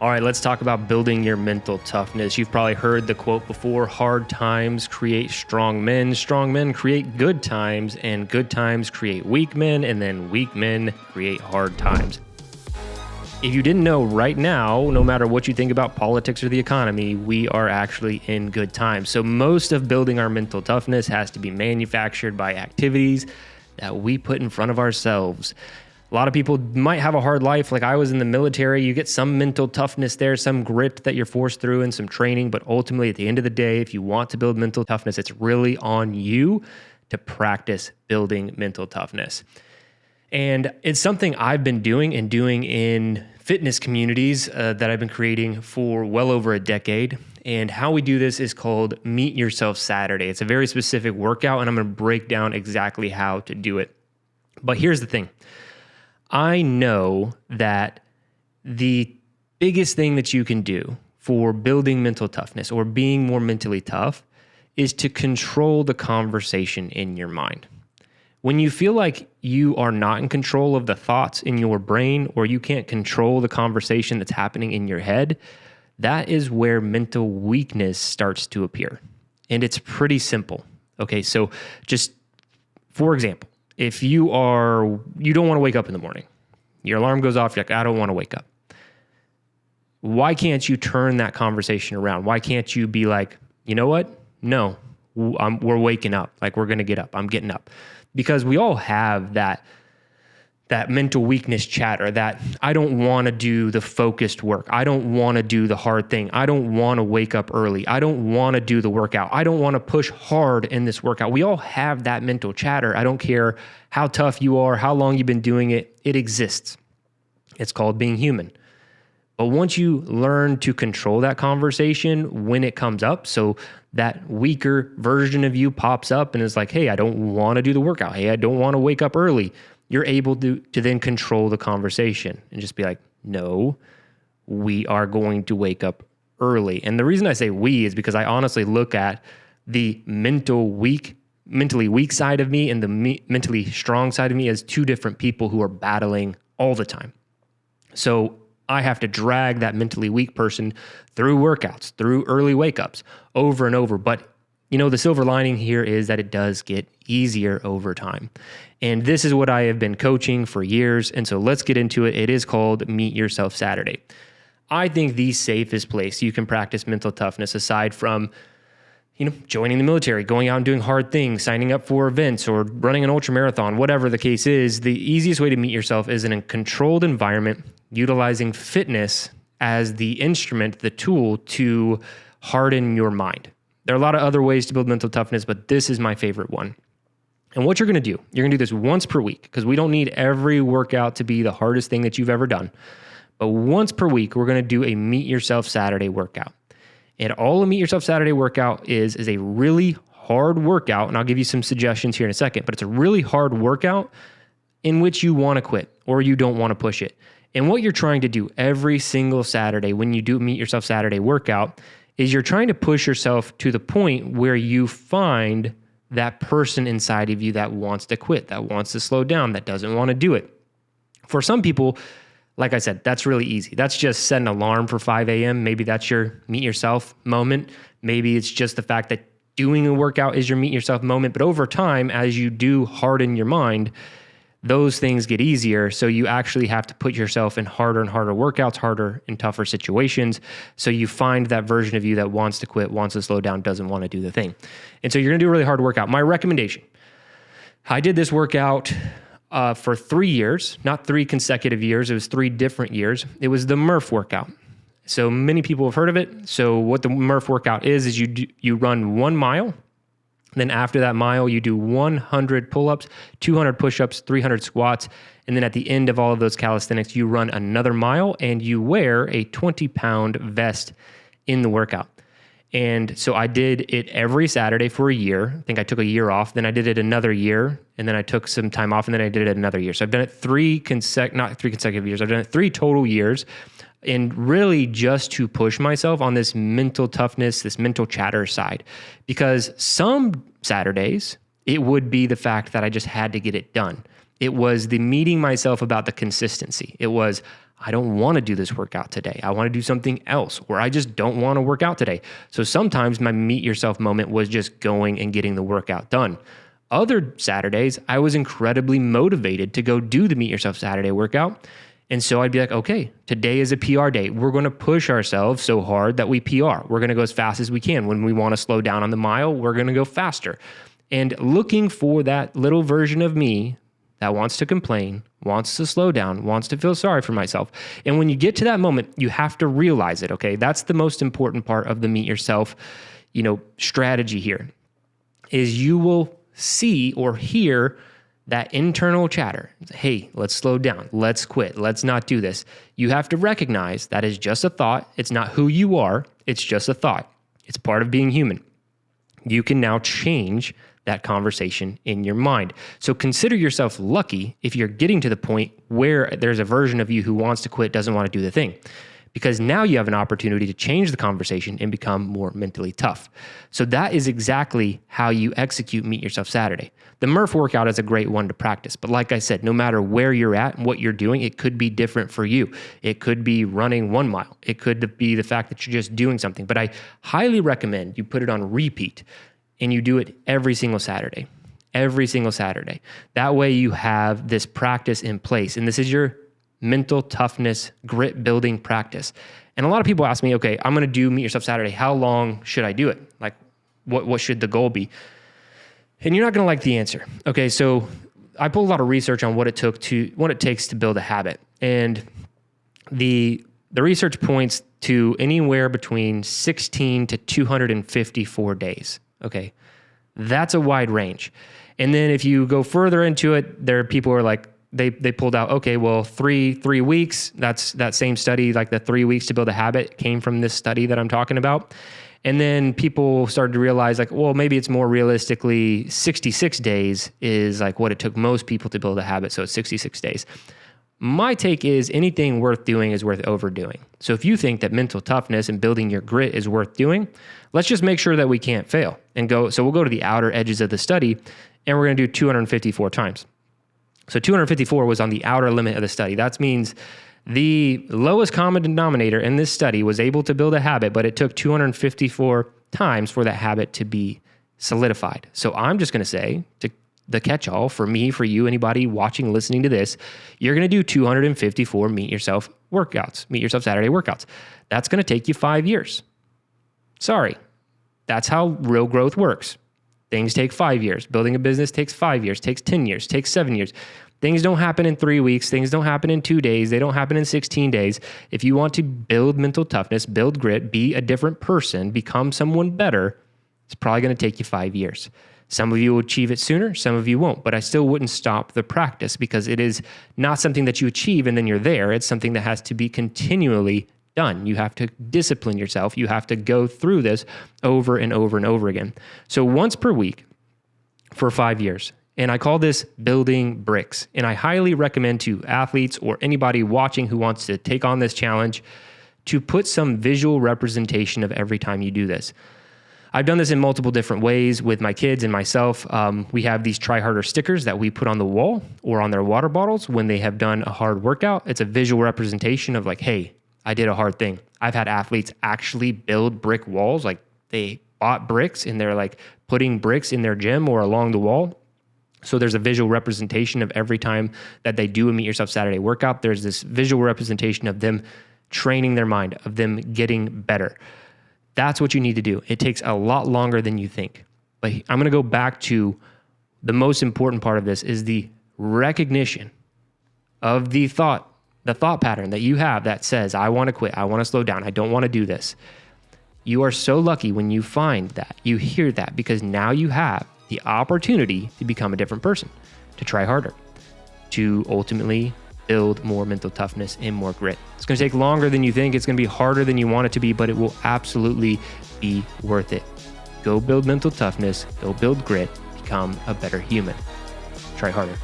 All right, let's talk about building your mental toughness. You've probably heard the quote before, hard times create strong men create good times, and good times create weak men, and then weak men create hard times. If you didn't know, right now, no matter what you think about politics or the economy, we are actually in good times. So most of building our mental toughness has to be manufactured by activities that we put in front of ourselves. A lot of people might have a hard life. Like I was in the military, you get some mental toughness there, some grit that you're forced through and some training. But ultimately, at the end of the day, if you want to build mental toughness, it's really on you to practice building mental toughness. And it's something I've been doing in fitness communities that I've been creating for well over a decade. And how we do this is called Meet Yourself Saturday. It's a very specific workout, and I'm going to break down exactly how to do it. But here's the thing. I know that the biggest thing that you can do for building mental toughness or being more mentally tough is to control the conversation in your mind. When you feel like you are not in control of the thoughts in your brain or you can't control the conversation that's happening in your head, that is where mental weakness starts to appear. And it's pretty simple. Okay, so just for example, if you don't want to wake up in the morning, your alarm goes off, you're like, I don't want to wake up. Why can't you turn that conversation around? Why can't you be like, you know what? No, we're waking up. Like we're going to get up. I'm getting up. Because we all have that mental weakness chatter, that I don't want to do the focused work. I don't want to do the hard thing. I don't want to wake up early. I don't want to do the workout. I don't want to push hard in this workout. We all have that mental chatter. I don't care how tough you are, how long you've been doing it. It exists. It's called being human. But once you learn to control that conversation when it comes up, so that weaker version of you pops up and is like, hey, I don't want to do the workout. Hey, I don't want to wake up early. You're able to then control the conversation and just be like, no, we are going to wake up early. And the reason I say we is because I honestly look at the mentally weak side of me and the mentally strong side of me as two different people who are battling all the time. So I have to drag that mentally weak person through workouts, through early wake-ups over and over. But the silver lining here is that it does get easier over time. And this is what I have been coaching for years. And so let's get into it. It is called Meet Yourself Saturday. I think the safest place you can practice mental toughness, aside from joining the military, going out and doing hard things, signing up for events or running an ultra marathon, whatever the case is, the easiest way to meet yourself is in a controlled environment, utilizing fitness as the instrument, the tool to harden your mind. There are a lot of other ways to build mental toughness, but this is my favorite one. And what you're going to do, you're going to do this once per week, because we don't need every workout to be the hardest thing that you've ever done. But once per week, we're going to do a Meet Yourself Saturday workout. And all a Meet Yourself Saturday workout is a really hard workout, and I'll give you some suggestions here in a second, but it's a really hard workout in which you want to quit or you don't want to push it. And what you're trying to do every single Saturday when you do Meet Yourself Saturday workout is you're trying to push yourself to the point where you find that person inside of you that wants to quit, that wants to slow down, that doesn't want to do it. For some people, like I said, that's really easy. That's just set an alarm for 5 a.m. Maybe that's your meet yourself moment. Maybe it's just the fact that doing a workout is your meet yourself moment. But over time, as you do harden your mind, those things get easier. So you actually have to put yourself in harder and harder workouts, harder and tougher situations. So you find that version of you that wants to quit, wants to slow down, doesn't want to do the thing. And so you're going to do a really hard workout. My recommendation, I did this workout for 3 years, not 3 consecutive years. It was 3 different years. It was the Murph workout. So many people have heard of it. So what the Murph workout is you run 1 mile. Then after that mile, you do 100 pull-ups, 200 push-ups, 300 squats. And then at the end of all of those calisthenics, you run another mile and you wear a 20-pound vest in the workout. And so I did it every Saturday for a year. I think I took a year off. Then I did it another year. And then I took some time off. And then I did it another year. So I've done it not 3 consecutive years. I've done it 3 total years. And really just to push myself on this mental toughness, this mental chatter side. Because some Saturdays, it would be the fact that I just had to get it done. It was the meeting myself about the consistency. It was, I don't want to do this workout today. I want to do something else, or I just don't want to work out today. So sometimes my meet yourself moment was just going and getting the workout done. Other Saturdays, I was incredibly motivated to go do the Meet Yourself Saturday workout. And so I'd be like, okay, today is a PR day. We're going to push ourselves so hard that we PR. We're going to go as fast as we can. When we want to slow down on the mile, we're going to go faster. And looking for that little version of me that wants to complain, wants to slow down, wants to feel sorry for myself. And when you get to that moment, you have to realize it, okay? That's the most important part of the Meet Yourself, strategy here, is you will see or hear that internal chatter. Hey, let's slow down. Let's quit. Let's not do this. You have to recognize that is just a thought. It's not who you are. It's just a thought. It's part of being human. You can now change that conversation in your mind. So consider yourself lucky if you're getting to the point where there's a version of you who wants to quit, doesn't want to do the thing. Because now you have an opportunity to change the conversation and become more mentally tough. So that is exactly how you execute Meet Yourself Saturday. The Murph workout is a great one to practice. But like I said, no matter where you're at and what you're doing, it could be different for you. It could be running 1 mile. It could be the fact that you're just doing something. But I highly recommend you put it on repeat and you do it every single Saturday. Every single Saturday. That way you have this practice in place. And this is your mental toughness, grit building practice. And a lot of people ask me, okay, I'm going to do Meet Yourself Saturday. How long should I do it? Like, what should the goal be? And you're not going to like the answer. Okay, so I pulled a lot of research on what it takes to build a habit. And the research points to anywhere between 16 to 254 days. Okay, that's a wide range. And then if you go further into it, there are people who are like, they pulled out, okay, well, three weeks, that's that same study, like the 3 weeks to build a habit came from this study that I'm talking about. And then people started to realize like, well, maybe it's more realistically 66 days is like what it took most people to build a habit. So it's 66 days. My take is anything worth doing is worth overdoing. So if you think that mental toughness and building your grit is worth doing, let's just make sure that we can't fail and go. So we'll go to the outer edges of the study and we're going to do 254 times. So 254 was on the outer limit of the study. That means the lowest common denominator in this study was able to build a habit, but it took 254 times for that habit to be solidified. So I'm just going to say, to the catch-all for me, for you, anybody watching, listening to this, you're going to do 254 Meet Yourself Saturday workouts. That's going to take you 5 years. Sorry. That's how real growth works. Things take 5 years. Building a business takes 5 years, takes 10 years, takes 7 years. Things don't happen in 3 weeks. Things don't happen in 2 days. They don't happen in 16 days. If you want to build mental toughness, build grit, be a different person, become someone better, it's probably going to take you 5 years. Some of you will achieve it sooner, some of you won't, but I still wouldn't stop the practice because it is not something that you achieve and then you're there. It's something that has to be continually done. You have to discipline yourself. You have to go through this over and over and over again. So once per week for 5 years. And I call this building bricks. And I highly recommend to athletes or anybody watching who wants to take on this challenge to put some visual representation of every time you do this. I've done this in multiple different ways with my kids and myself. We have these try harder stickers that we put on the wall or on their water bottles when they have done a hard workout. It's a visual representation of like, hey, I did a hard thing. I've had athletes actually build brick walls. Like they bought bricks and they're like putting bricks in their gym or along the wall. So there's a visual representation of every time that they do a Meet Yourself Saturday workout. There's this visual representation of them training their mind, of them getting better. That's what you need to do. It takes a lot longer than you think. But I'm going to go back to the most important part of this is the recognition of the thought pattern that you have that says, I want to quit. I want to slow down. I don't want to do this. You are so lucky when you find that, you hear that, because now you have the opportunity to become a different person, to try harder, to ultimately build more mental toughness and more grit. It's going to take longer than you think. It's going to be harder than you want it to be, but it will absolutely be worth it. Go build mental toughness, go build grit, become a better human. Try harder.